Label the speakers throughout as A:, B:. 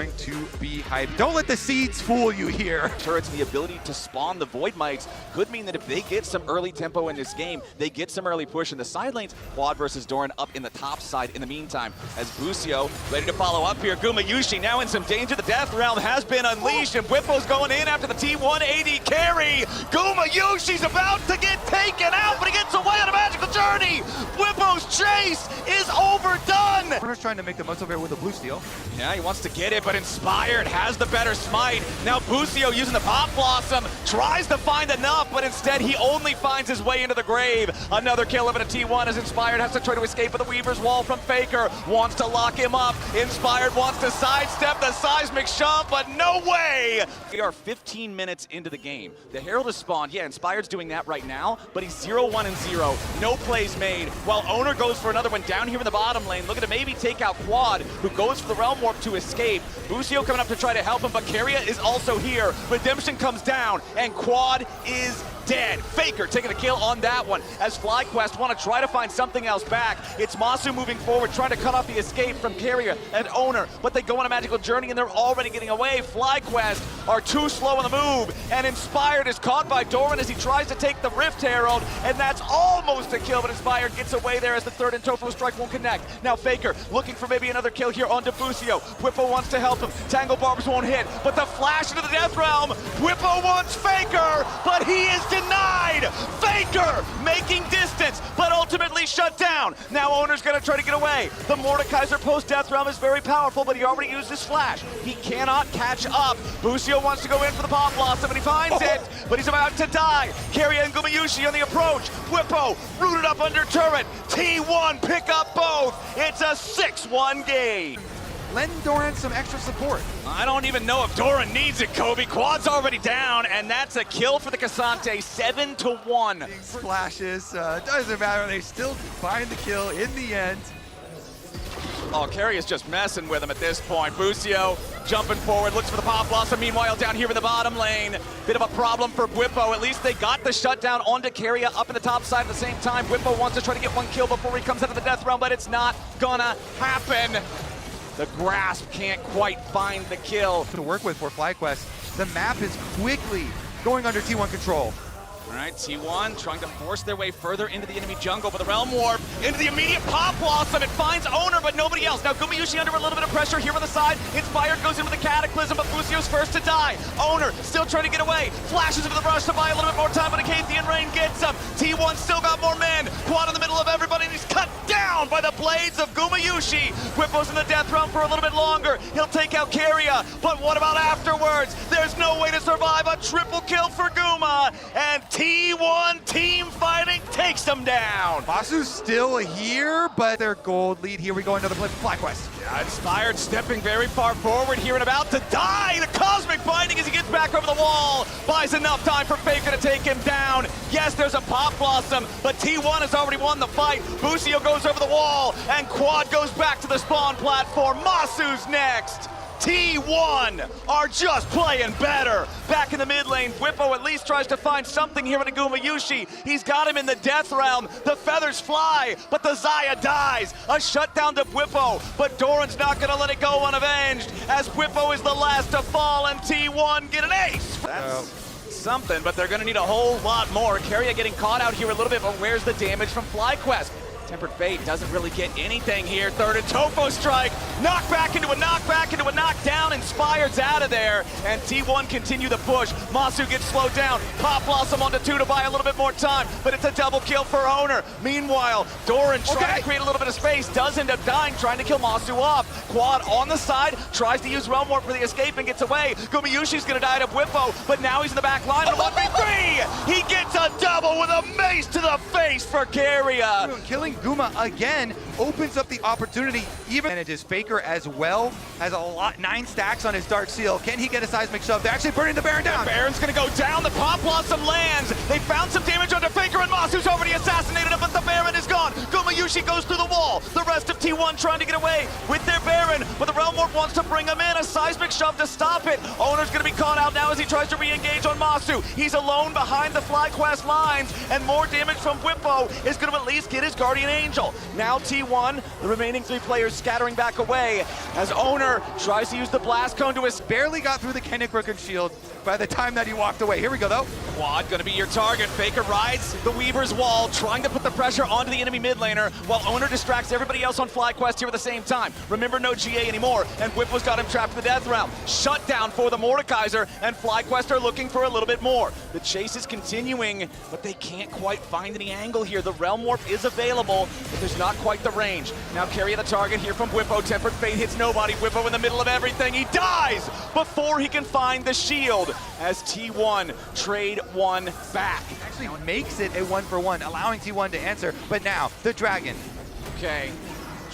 A: Going to be hyped. Don't let the seeds fool you here.
B: Turrets and the ability to spawn the Void Mites could mean that if they get some early tempo in this game, they get some early push in the side lanes. Quad versus Doran up in the top side in the meantime. As Busio ready to follow up here. Gumayushi now in some danger. The Death Realm has been unleashed, and Whippo's going in after the T1 AD carry. Gumayushi's about to get taken out, but he gets away on a magical journey. Whippo's chase is overdone.
A: Corner's trying to make the most of it with a blue steel.
B: Yeah, he wants to get it, but Inspired has the better smite. Now Busio using the Pop Blossom, tries to find enough, but instead he only finds his way into the grave. Another kill of it at T1 as Inspired has to try to escape with the Weaver's Wall from Faker. Wants to lock him up. Inspired wants to sidestep the seismic shove, but no way! We are 15 minutes into the game. The Herald is spawned. Yeah, Inspired's doing that right now, but he's 0-1 and 0. No plays made. While Owner goes for another one down here in the bottom lane, looking to maybe take out Quad, who goes for the Realm Warp to escape. Busio coming up to try to help him, but Keria is also here. Redemption comes down, and Quad is dead. Faker taking a kill on that one as FlyQuest want to try to find something else back. It's Masu moving forward, trying to cut off the escape from Keria and Owner, but they go on a magical journey and they're already getting away. FlyQuest are too slow on the move, and Inspired is caught by Doran as he tries to take the Rift Herald, and that's almost a kill, but Inspired gets away there as the third and Tofo strike won't connect. Now Faker looking for maybe another kill here on Busio. Whippo wants to help him. Tangle Barbs won't hit, but the flash into the Death Realm. Whippo wants Faker, but he is denied! Faker making distance, but ultimately shut down. Now Owner's gonna try to get away. The Mordekaiser post-Death Realm is very powerful, but he already used his flash. He cannot catch up. Busio wants to go in for the Pop Blossom, and he finds it, but he's about to die. Keria and Gumayushi on the approach. Whippo rooted up under turret. T1 pick up both. It's a 6-1 game.
A: Lend Doran some extra support.
B: I don't even know if Doran needs it, Kobe. Quad's already down, and that's a kill for the Cassante, 7-1.
A: Big splashes, doesn't matter, they still find the kill in the end.
B: Oh, Keria is just messing with him at this point. Busio jumping forward, looks for the Pop Blossom. Meanwhile, down here in the bottom lane, bit of a problem for Whippo. At least they got the shutdown onto Keria up in the top side at the same time. Whippo wants to try to get one kill before he comes out of the Death Realm, but it's not gonna happen. The grasp can't quite find the kill.
A: To work with for FlyQuest, the map is quickly going under T1 control.
B: All right, T1 trying to force their way further into the enemy jungle, but the Realm Warp into the immediate Pop Blossom. It finds Owner, but nobody else. Now Gumayushi under a little bit of pressure here on the side. Inspired goes in with the Cataclysm, but Busio's first to die. Owner still trying to get away. Flashes into the rush to buy a little bit more time, but Acathian Rain gets him. T1 still got more men. Quad in the middle of everybody, and he's cut down by the blades of Gumayushi. Whippo's in the Death Realm for a little bit longer. He'll take out Keria, but what about afterwards? There's no way to survive a triple kill for Guma, and T1 team fighting takes them down.
A: Masu's still here, but their gold lead. Here we go, another play for FlyQuest.
B: Yeah, Inspired stepping very far forward here and about to die. The Cosmic Binding as he gets back over the wall. Buys enough time for Faker to take him down. Yes, there's a Pop Blossom, but T1 has already won the fight. Busio goes over the wall, and Quad goes back to the spawn platform. Masu's next. T1 are just playing better. Back in the mid lane, Whippo at least tries to find something here in Gumayushi. He's got him in the Death Realm. The feathers fly, but the Xayah dies. A shutdown to Whippo, but Doran's not gonna let it go unavenged, as Whippo is the last to fall, and T1 get an ace. That's something, but they're gonna need a whole lot more. Keria getting caught out here a little bit, but where's the damage from FlyQuest? Tempered Fate doesn't really get anything here. Third and Tofo strike. Knock back into a knockback into a knockdown. Inspired's out of there. And T1 continue the push. Masu gets slowed down. Pop Blossom onto 2 to buy a little bit more time. But it's a double kill for Owner. Meanwhile, Doran trying to create a little bit of space. Does end up dying, trying to kill Masu off. Quad on the side. Tries to use Realm Warp for the escape and gets away. Gumayushi's going to die to Whippo. But now he's in the back line. 1v3! He gets a double with a mace to the face for Keria.
A: Killing Guma again opens up the opportunity. Even manages Faker as well. Has a lot, 9 stacks on his Dark Seal. Can he get a seismic shove? They're actually burning the Baron down.
B: The Baron's gonna go down. The Pop Blossom lands. They found some damage onto Faker, and Masu's already assassinated him, but the Baron is gone. Gumayushi goes through the wall. The rest of T1 trying to get away with their Baron, but the Realm Warp wants to bring him in. A seismic shove to stop it. Owner's gonna be caught out now as he tries to re-engage on Masu. He's alone behind the FlyQuest lines, and more damage from Whippo is gonna at least get his Guardian Angel. Now T1, the remaining 3 players scattering back away as Owner tries to use the Blast Cone to his
A: Barely got through the Kennekrooken shield by the time that he walked away. Here we go, though.
B: Quad gonna be your target. Faker rides the Weaver's wall, trying to put the pressure onto the enemy mid laner, while Owner distracts everybody else on FlyQuest here at the same time. Remember, no GA anymore, and Whippo's got him trapped in the Death Realm. Shut down for the Mordekaiser, and FlyQuest are looking for a little bit more. The chase is continuing, but they can't quite find any angle here. The Realm Warp is available, but there's not quite the range. Now carry the target here from Whippo. Tempered Fate hits nobody. Whippo in the middle of everything. He dies before he can find the shield as T1 trade one back.
A: Actually makes it a 1-for-1, allowing T1 to answer, but now the Dragon.
B: Okay,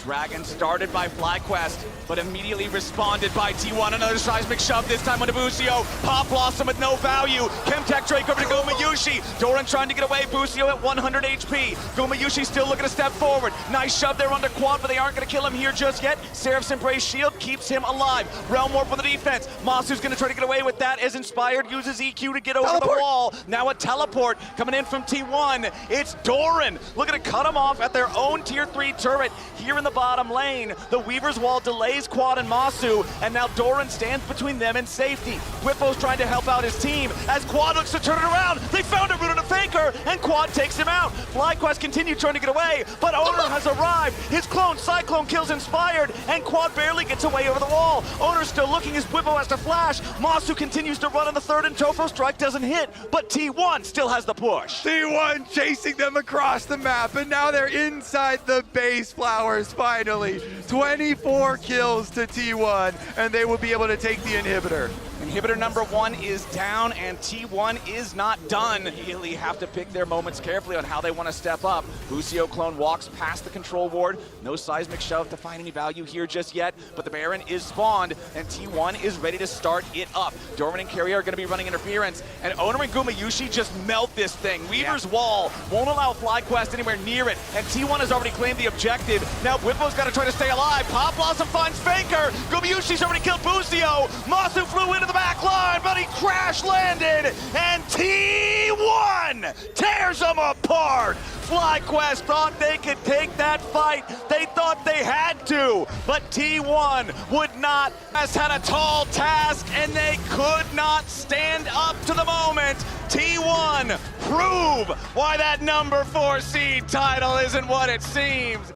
B: Dragon started by FlyQuest, but immediately responded by T1. Another seismic shove, this time on Busio. Pop Blossom with no value. Chemtech Drake over to Gumayushi. Doran trying to get away. Busio at 100 HP. Gumayushi still looking to step forward. Nice shove there onto Quad, but they aren't going to kill him here just yet. Seraph's Embrace shield keeps him alive. Realm Warp on the defense. Masu's going to try to get away with that as Inspired uses EQ to get over the wall. Now a teleport coming in from T1. It's Doran looking to cut him off at their own tier 3 turret here in the bottom lane. The Weaver's wall delays Quad and Masu, and now Doran stands between them and safety. Whippo's trying to help out his team as Quad looks to turn it around. They found a root on a Faker, and Quad takes him out. FlyQuest continue trying to get away, but Owner has arrived. His clone Cyclone kills Inspired, and Quad barely gets away over the wall. Owner's still looking as Whippo has to flash. Masu continues to run on the third, and Tofo Strike doesn't hit, but T1 still has the push.
A: T1 chasing them across the map, and now they're inside the base. Flowers finally. 24 kills to T1, and they will be able to take the inhibitor.
B: Inhibitor number 1 is down, and T1 is not done. Really have to pick their moments carefully on how they want to step up. Busio clone walks past the control ward. No seismic shove to find any value here just yet, but the Baron is spawned, and T1 is ready to start it up. Dorman and Carrier are going to be running interference, and Owner and Gumayushi just melt this thing. Weaver's wall won't allow FlyQuest anywhere near it, and T1 has already claimed the objective. Now Whippo's got to try to stay alive. Pop Blossom finds Faker. Gumayushi's already killed Busio. Masu flew into the back line, but he crash landed, and T1 tears them apart. FlyQuest thought they could take that fight. They thought they had to, but T1 would not. Has had a tall task, and they could not stand up to the moment. T1 prove why that number 4 seed title isn't what it seems.